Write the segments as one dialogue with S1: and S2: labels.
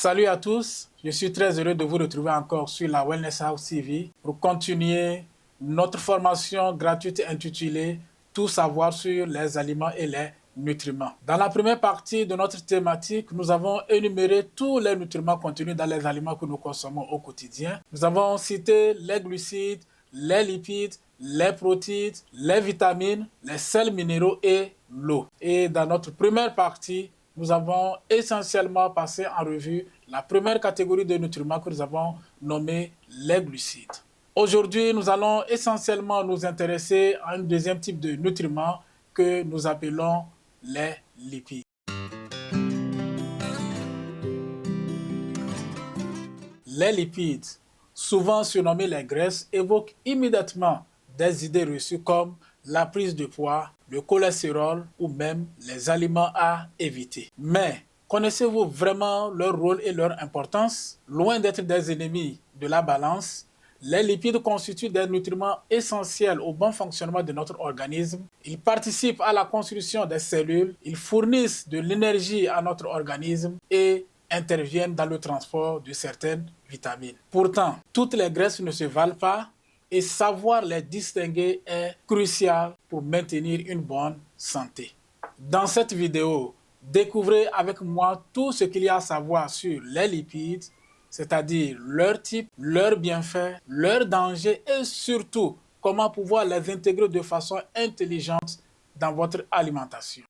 S1: Salut à tous, je suis très heureux de vous retrouver encore sur la Wellness House TV pour continuer notre formation gratuite intitulée « Tout savoir sur les aliments et les nutriments ». Dans la première partie de notre thématique, nous avons énuméré tous les nutriments contenus dans les aliments que nous consommons au quotidien. Nous avons cité les glucides, les lipides, les protéines, les vitamines, les sels minéraux et l'eau. Et dans notre première partie, nous avons essentiellement passé en revue la première catégorie de nutriments que nous avons nommée les glucides. Aujourd'hui, nous allons essentiellement nous intéresser à un deuxième type de nutriments que nous appelons les lipides. Les lipides, souvent surnommés les graisses, évoquent immédiatement des idées reçues comme la prise de poids, le cholestérol ou même les aliments à éviter. Mais connaissez-vous vraiment leur rôle et leur importance? Loin d'être des ennemis de la balance, les lipides constituent des nutriments essentiels au bon fonctionnement de notre organisme. Ils participent à la construction des cellules, ils fournissent de l'énergie à notre organisme et interviennent dans le transport de certaines vitamines. Pourtant, toutes les graisses ne se valent pas et savoir les distinguer est crucial pour maintenir une bonne santé. Dans cette vidéo, découvrez avec moi tout ce qu'il y a à savoir sur les lipides, c'est-à-dire leur type, leurs bienfaits, leurs dangers et surtout comment pouvoir les intégrer de façon intelligente dans votre alimentation.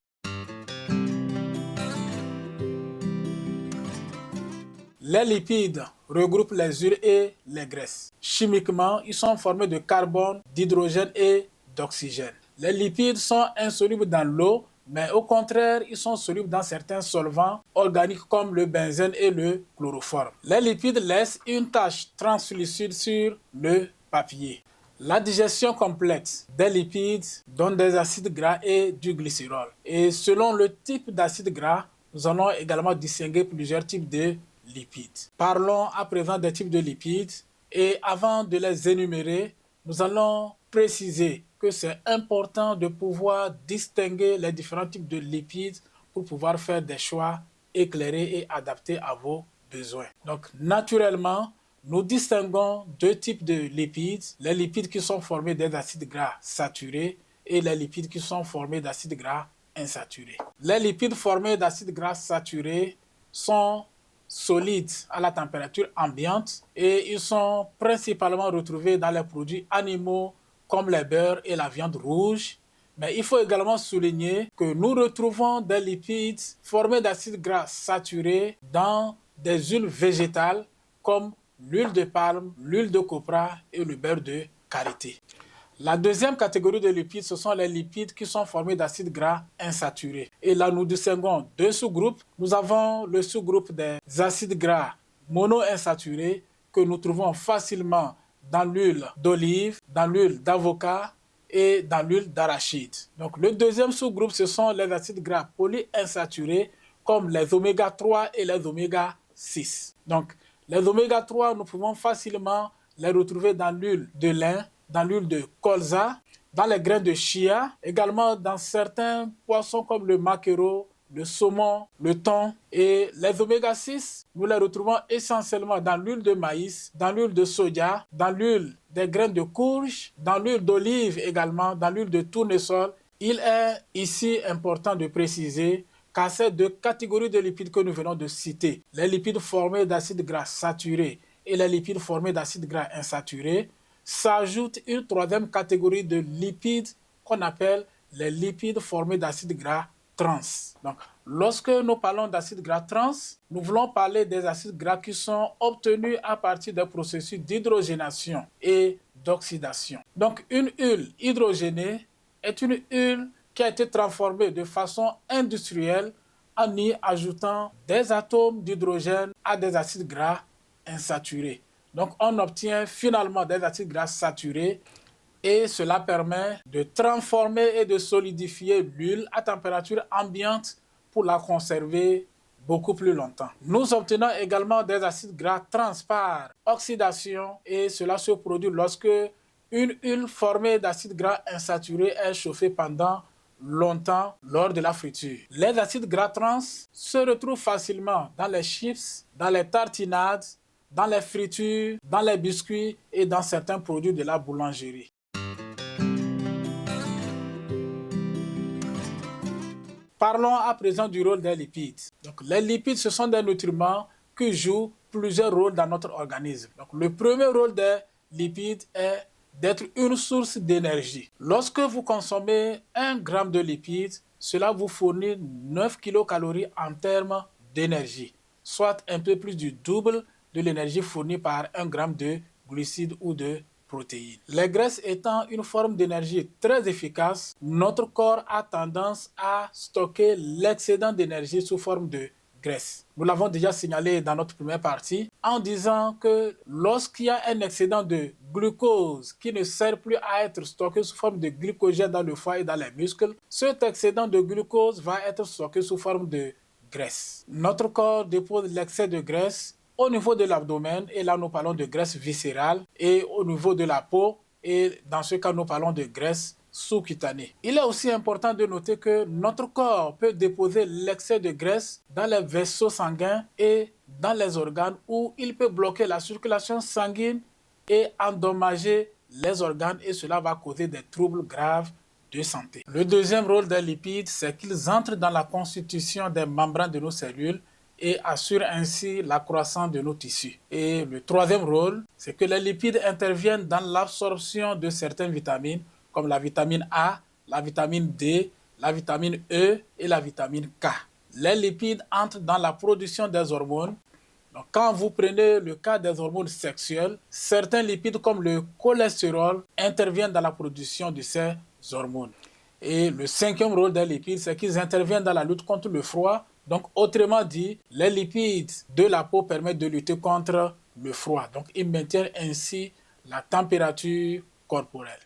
S1: Les lipides regroupent les huiles et les graisses. Chimiquement, ils sont formés de carbone, d'hydrogène et d'oxygène. Les lipides sont insolubles dans l'eau, mais au contraire, ils sont solubles dans certains solvants organiques comme le benzène et le chloroforme. Les lipides laissent une tache translucide sur le papier. La digestion complète des lipides donne des acides gras et du glycérol. Et selon le type d'acide gras, nous allons également distinguer plusieurs types de lipides. Parlons à présent des types de lipides et avant de les énumérer, nous allons préciser que c'est important de pouvoir distinguer les différents types de lipides pour pouvoir faire des choix éclairés et adaptés à vos besoins. Donc naturellement, nous distinguons deux types de lipides, les lipides qui sont formés des acides gras saturés et les lipides qui sont formés d'acides gras insaturés. Les lipides formés d'acides gras saturés sont solides à la température ambiante et ils sont principalement retrouvés dans les produits animaux comme les beurres et la viande rouge. Mais il faut également souligner que nous retrouvons des lipides formés d'acides gras saturés dans des huiles végétales comme l'huile de palme, l'huile de copra et le beurre de karité. La deuxième catégorie de lipides, ce sont les lipides qui sont formés d'acides gras insaturés. Et là, nous distinguons deux sous-groupes. Nous avons le sous-groupe des acides gras monoinsaturés que nous trouvons facilement dans l'huile d'olive, dans l'huile d'avocat et dans l'huile d'arachide. Donc, le deuxième sous-groupe, ce sont les acides gras polyinsaturés comme les oméga 3 et les oméga 6. Donc, les oméga 3, nous pouvons facilement les retrouver dans l'huile de lin, dans l'huile de colza, dans les graines de chia, également dans certains poissons comme le maquereau, le saumon, le thon. Et les oméga 6, nous les retrouvons essentiellement dans l'huile de maïs, dans l'huile de soja, dans l'huile des graines de courge, dans l'huile d'olive également, dans l'huile de tournesol. Il est ici important de préciser qu'à ces deux catégories de lipides que nous venons de citer, les lipides formés d'acides gras saturés et les lipides formés d'acides gras insaturés, s'ajoute une troisième catégorie de lipides qu'on appelle les lipides formés d'acides gras trans. Donc, lorsque nous parlons d'acides gras trans, nous voulons parler des acides gras qui sont obtenus à partir des processus d'hydrogénation et d'oxydation. Donc, une huile hydrogénée est une huile qui a été transformée de façon industrielle en y ajoutant des atomes d'hydrogène à des acides gras insaturés. Donc, on obtient finalement des acides gras saturés et cela permet de transformer et de solidifier l'huile à température ambiante pour la conserver beaucoup plus longtemps. Nous obtenons également des acides gras trans par oxydation et cela se produit lorsque une huile formée d'acides gras insaturés est chauffée pendant longtemps lors de la friture. Les acides gras trans se retrouvent facilement dans les chips, dans les tartinades, dans les fritures, dans les biscuits et dans certains produits de la boulangerie. Parlons à présent du rôle des lipides. Donc, les lipides, ce sont des nutriments qui jouent plusieurs rôles dans notre organisme. Donc, le premier rôle des lipides est d'être une source d'énergie. Lorsque vous consommez 1 gramme de lipides, cela vous fournit 9 kilocalories en termes d'énergie, soit un peu plus du double de l'énergie fournie par 1 gramme de glucides ou de protéines. Les graisses étant une forme d'énergie très efficace, notre corps a tendance à stocker l'excédent d'énergie sous forme de graisse. Nous l'avons déjà signalé dans notre première partie en disant que lorsqu'il y a un excédent de glucose qui ne sert plus à être stocké sous forme de glycogène dans le foie et dans les muscles, cet excédent de glucose va être stocké sous forme de graisse. Notre corps dépose l'excès de graisse au niveau de l'abdomen, et là nous parlons de graisse viscérale, et au niveau de la peau, et dans ce cas nous parlons de graisse sous-cutanée. Il est aussi important de noter que notre corps peut déposer l'excès de graisse dans les vaisseaux sanguins et dans les organes, où il peut bloquer la circulation sanguine et endommager les organes, et cela va causer des troubles graves de santé. Le deuxième rôle des lipides, c'est qu'ils entrent dans la constitution des membranes de nos cellules et assurent ainsi la croissance de nos tissus. Et le troisième rôle, c'est que les lipides interviennent dans l'absorption de certaines vitamines, comme la vitamine A, la vitamine D, la vitamine E et la vitamine K. Les lipides entrent dans la production des hormones. Donc, quand vous prenez le cas des hormones sexuelles, certains lipides comme le cholestérol interviennent dans la production de ces hormones. Et le cinquième rôle des lipides, c'est qu'ils interviennent dans la lutte contre le froid. Donc, autrement dit, les lipides de la peau permettent de lutter contre le froid. Donc, ils maintiennent ainsi la température corporelle.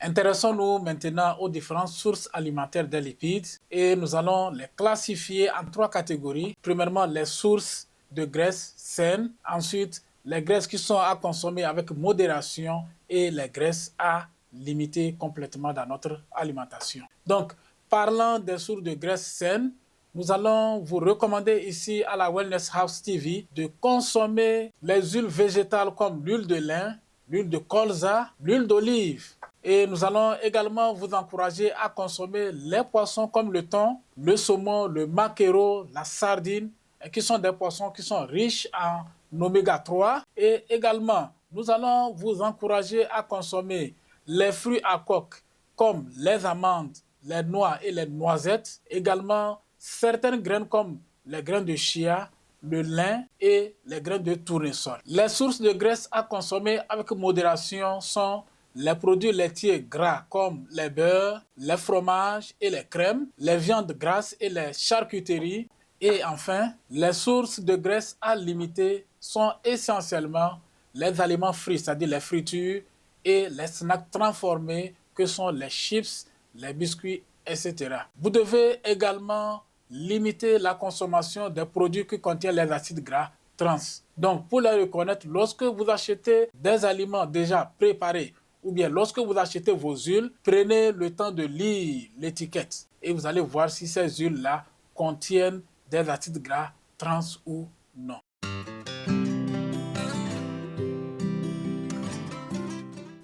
S1: Intéressons-nous maintenant aux différentes sources alimentaires des lipides et nous allons les classifier en 3 catégories. Premièrement, les sources de graisses saines. Ensuite, les graisses qui sont à consommer avec modération et les graisses à limiter complètement dans notre alimentation. Donc, parlant des sources de graisses saines, nous allons vous recommander ici à la Wellness House TV de consommer les huiles végétales comme l'huile de lin, l'huile de colza, l'huile d'olive. Et nous allons également vous encourager à consommer les poissons comme le thon, le saumon, le maquereau, la sardine, qui sont des poissons qui sont riches en oméga 3. Et également, nous allons vous encourager à consommer les fruits à coque comme les amandes, les noix et les noisettes. Également, certaines graines comme les graines de chia, le lin et les graines de tournesol. Les sources de graisse à consommer avec modération sont les produits laitiers gras comme les beurres, les fromages et les crèmes, les viandes grasses et les charcuteries. Et enfin, les sources de graisse à limiter sont essentiellement les aliments frits, c'est-à-dire les fritures et les snacks transformés que sont les chips, les biscuits, etc. Vous devez également limiter la consommation des produits qui contiennent les acides gras trans. Donc, pour les reconnaître, lorsque vous achetez des aliments déjà préparés, ou bien lorsque vous achetez vos huiles, prenez le temps de lire l'étiquette et vous allez voir si ces huiles-là contiennent des acides gras trans ou non.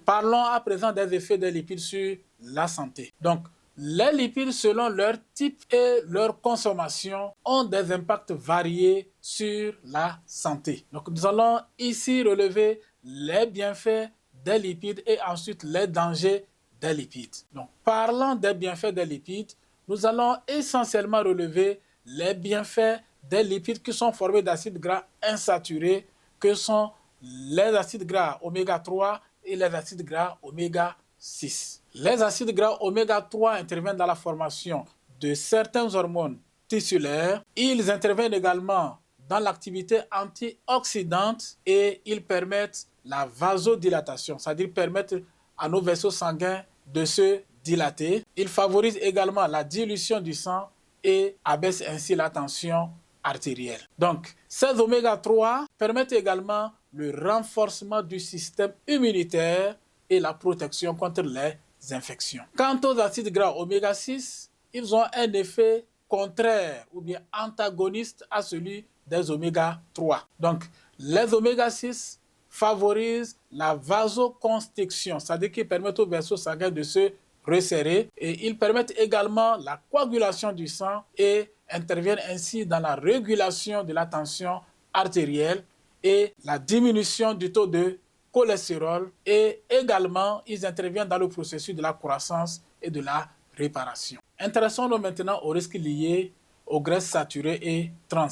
S1: Parlons à présent des effets des lipides sur la santé. Donc, les lipides, selon leur type et leur consommation, ont des impacts variés sur la santé. Donc, nous allons ici relever les bienfaits des lipides et ensuite les dangers des lipides. Donc, parlant des bienfaits des lipides, nous allons essentiellement relever les bienfaits des lipides qui sont formés d'acides gras insaturés, que sont les acides gras oméga 3 et les acides gras oméga 6. Les acides gras oméga 3 interviennent dans la formation de certaines hormones tissulaires. Ils interviennent également dans l'activité antioxydante et ils permettent la vasodilatation, c'est-à-dire permettre à nos vaisseaux sanguins de se dilater. Ils favorisent également la dilution du sang et abaissent ainsi la tension artérielle. Donc, ces oméga 3 permettent également le renforcement du système immunitaire et la protection contre les infections. Quant aux acides gras oméga 6, ils ont un effet contraire ou bien antagoniste à celui des oméga 3. Donc, les oméga 6 favorisent la vasoconstriction, c'est-à-dire qu'ils permettent aux vaisseaux sanguins de se resserrer et ils permettent également la coagulation du sang et interviennent ainsi dans la régulation de la tension artérielle et la diminution du taux de cholestérol et également ils interviennent dans le processus de la croissance et de la réparation. Intéressons-nous maintenant aux risques liés aux graisses saturées et trans.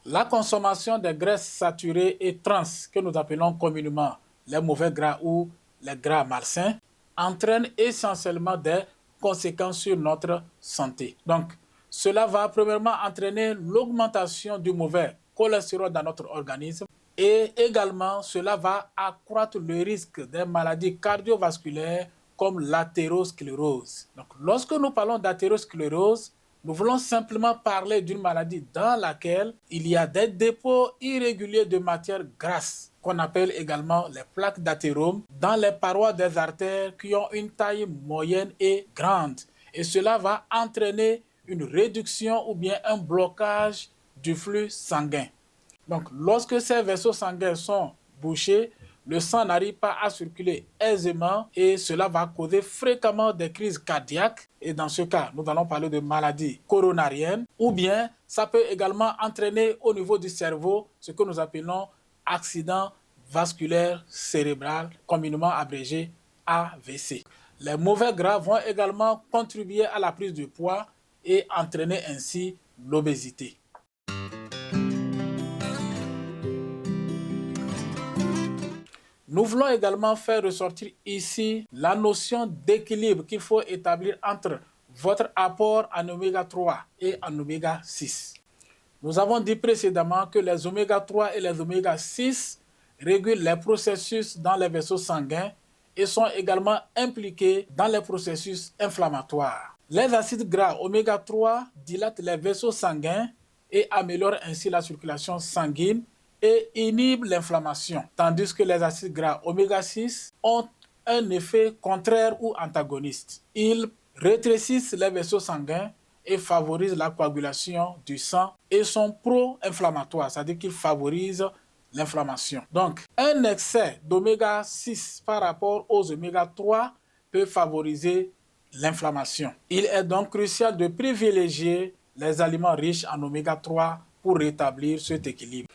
S1: La consommation des graisses saturées et trans, que nous appelons communément les mauvais gras ou les gras malsains, entraîne essentiellement des conséquences sur notre santé. Donc, cela va premièrement entraîner l'augmentation du mauvais cholestérol dans notre organisme et également cela va accroître le risque des maladies cardiovasculaires comme l'athérosclérose. Donc, lorsque nous parlons d'athérosclérose, nous voulons simplement parler d'une maladie dans laquelle il y a des dépôts irréguliers de matière grasse, qu'on appelle également les plaques d'athérome, dans les parois des artères qui ont une taille moyenne et grande. Et cela va entraîner une réduction ou bien un blocage du flux sanguin. Donc, lorsque ces vaisseaux sanguins sont bouchés, le sang n'arrive pas à circuler aisément et cela va causer fréquemment des crises cardiaques. Et dans ce cas, nous allons parler de maladies coronariennes ou bien ça peut également entraîner au niveau du cerveau ce que nous appelons accident vasculaire cérébral, communément abrégé AVC. Les mauvais gras vont également contribuer à la prise de poids et entraîner ainsi l'obésité. Nous voulons également faire ressortir ici la notion d'équilibre qu'il faut établir entre votre apport en oméga 3 et en oméga 6. Nous avons dit précédemment que les oméga 3 et les oméga 6 régulent les processus dans les vaisseaux sanguins et sont également impliqués dans les processus inflammatoires. Les acides gras oméga 3 dilatent les vaisseaux sanguins et améliorent ainsi la circulation sanguine et inhibe l'inflammation, tandis que les acides gras oméga 6 ont un effet contraire ou antagoniste. Ils rétrécissent les vaisseaux sanguins et favorisent la coagulation du sang et sont pro-inflammatoires, c'est-à-dire qu'ils favorisent l'inflammation. Donc, un excès d'oméga 6 par rapport aux oméga 3 peut favoriser l'inflammation. Il est donc crucial de privilégier les aliments riches en oméga 3 pour rétablir cet équilibre.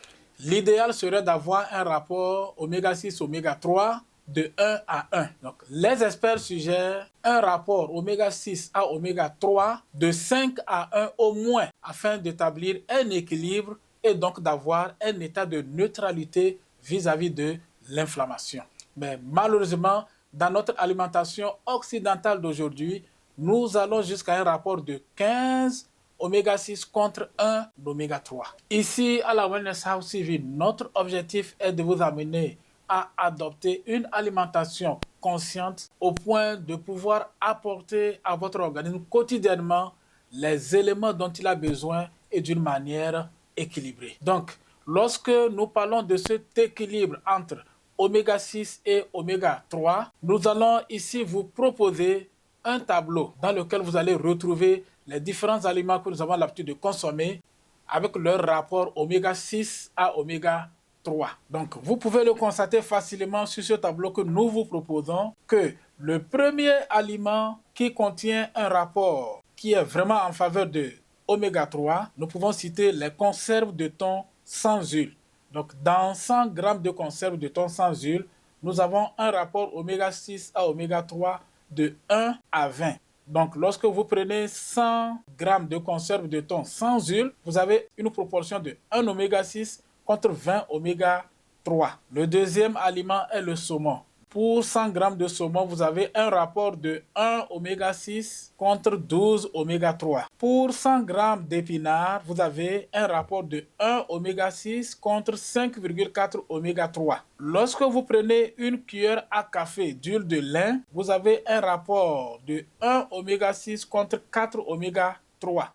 S1: L'idéal serait d'avoir un rapport oméga 6 oméga 3 de 1 à 1. Donc, les experts suggèrent un rapport oméga 6 à oméga 3 de 5 à 1 au moins afin d'établir un équilibre et donc d'avoir un état de neutralité vis-à-vis de l'inflammation. Mais malheureusement, dans notre alimentation occidentale d'aujourd'hui, nous allons jusqu'à un rapport de 15 oméga 6 contre 1 oméga 3. Ici, à la Wellness House TV, notre objectif est de vous amener à adopter une alimentation consciente au point de pouvoir apporter à votre organisme quotidiennement les éléments dont il a besoin et d'une manière équilibrée. Donc, lorsque nous parlons de cet équilibre entre oméga 6 et oméga 3, nous allons ici vous proposer un tableau dans lequel vous allez retrouver les différents aliments que nous avons l'habitude de consommer avec leur rapport oméga 6 à oméga 3. Donc, vous pouvez le constater facilement sur ce tableau que nous vous proposons que le premier aliment qui contient un rapport qui est vraiment en faveur de oméga 3, nous pouvons citer les conserves de thon sans huile. Donc, dans 100 g de conserves de thon sans huile, nous avons un rapport oméga 6 à oméga 3 de 1 à 20. Donc, lorsque vous prenez 100 g de conserve de thon sans huile, vous avez une proportion de 1 oméga 6 contre 20 oméga 3. Le deuxième aliment est le saumon. Pour 100 g de saumon, vous avez un rapport de 1 oméga 6 contre 12 oméga 3. Pour 100 g d'épinards, vous avez un rapport de 1 oméga 6 contre 5,4 oméga 3. Lorsque vous prenez une cuillère à café d'huile de lin, vous avez un rapport de 1 oméga 6 contre 4 oméga 3.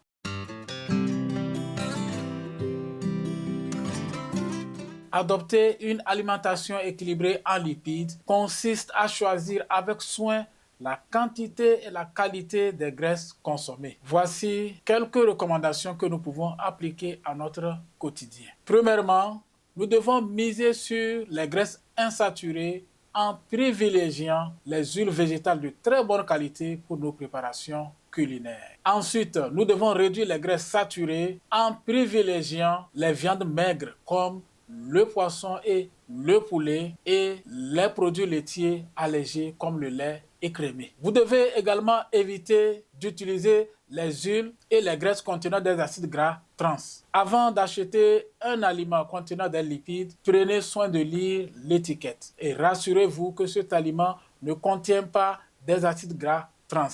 S1: Adopter une alimentation équilibrée en lipides consiste à choisir avec soin la quantité et la qualité des graisses consommées. Voici quelques recommandations que nous pouvons appliquer à notre quotidien. Premièrement, nous devons miser sur les graisses insaturées en privilégiant les huiles végétales de très bonne qualité pour nos préparations culinaires. Ensuite, nous devons réduire les graisses saturées en privilégiant les viandes maigres comme le poisson et le poulet et les produits laitiers allégés comme le lait écrémé. Vous devez également éviter d'utiliser les huiles et les graisses contenant des acides gras trans. Avant d'acheter un aliment contenant des lipides, prenez soin de lire l'étiquette et rassurez-vous que cet aliment ne contient pas des acides gras trans.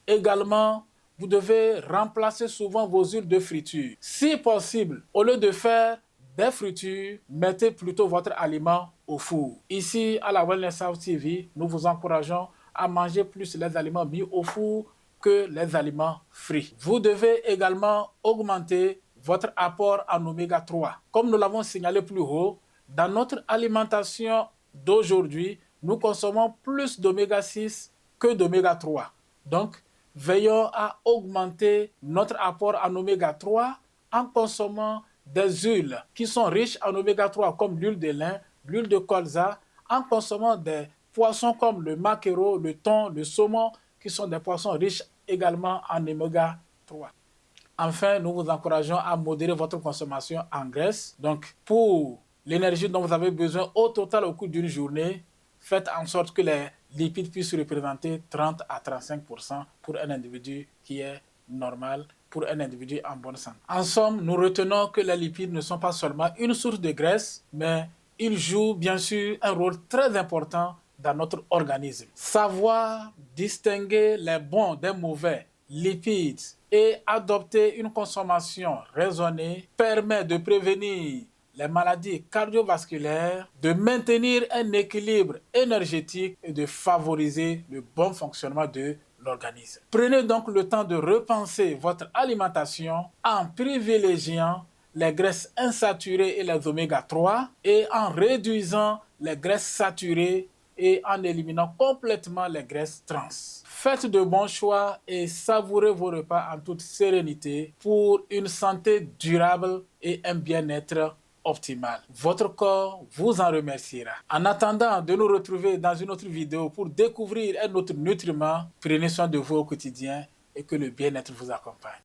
S1: Également, vous devez remplacer souvent vos huiles de friture. Si possible, au lieu de faire des fritures, mettez plutôt votre aliment au four. Ici, à la Wellness House TV, nous vous encourageons à manger plus les aliments mis au four que les aliments frits. Vous devez également augmenter votre apport en oméga 3. Comme nous l'avons signalé plus haut, dans notre alimentation d'aujourd'hui, nous consommons plus d'oméga 6 que d'oméga 3. Donc, veillons à augmenter notre apport en oméga 3 en consommant des huiles qui sont riches en oméga 3 comme l'huile de lin, l'huile de colza, en consommant des poissons comme le maquereau, le thon, le saumon, qui sont des poissons riches également en oméga 3. Enfin, nous vous encourageons à modérer votre consommation en graisse. Donc, pour l'énergie dont vous avez besoin au total au cours d'une journée, faites en sorte que les lipides puissent représenter 30 à 35% pour un individu qui est normal, pour un individu en bonne santé. En somme, nous retenons que les lipides ne sont pas seulement une source de graisse, mais ils jouent bien sûr un rôle très important dans notre organisme. Savoir distinguer les bons des mauvais lipides et adopter une consommation raisonnée permet de prévenir les maladies cardiovasculaires, de maintenir un équilibre énergétique et de favoriser le bon fonctionnement de l'organisme. Prenez donc le temps de repenser votre alimentation en privilégiant les graisses insaturées et les oméga 3 et en réduisant les graisses saturées et en éliminant complètement les graisses trans. Faites de bons choix et savourez vos repas en toute sérénité pour une santé durable et un bien-être optimal. Votre corps vous en remerciera. En attendant de nous retrouver dans une autre vidéo pour découvrir un autre nutriment, prenez soin de vous au quotidien et que le bien-être vous accompagne.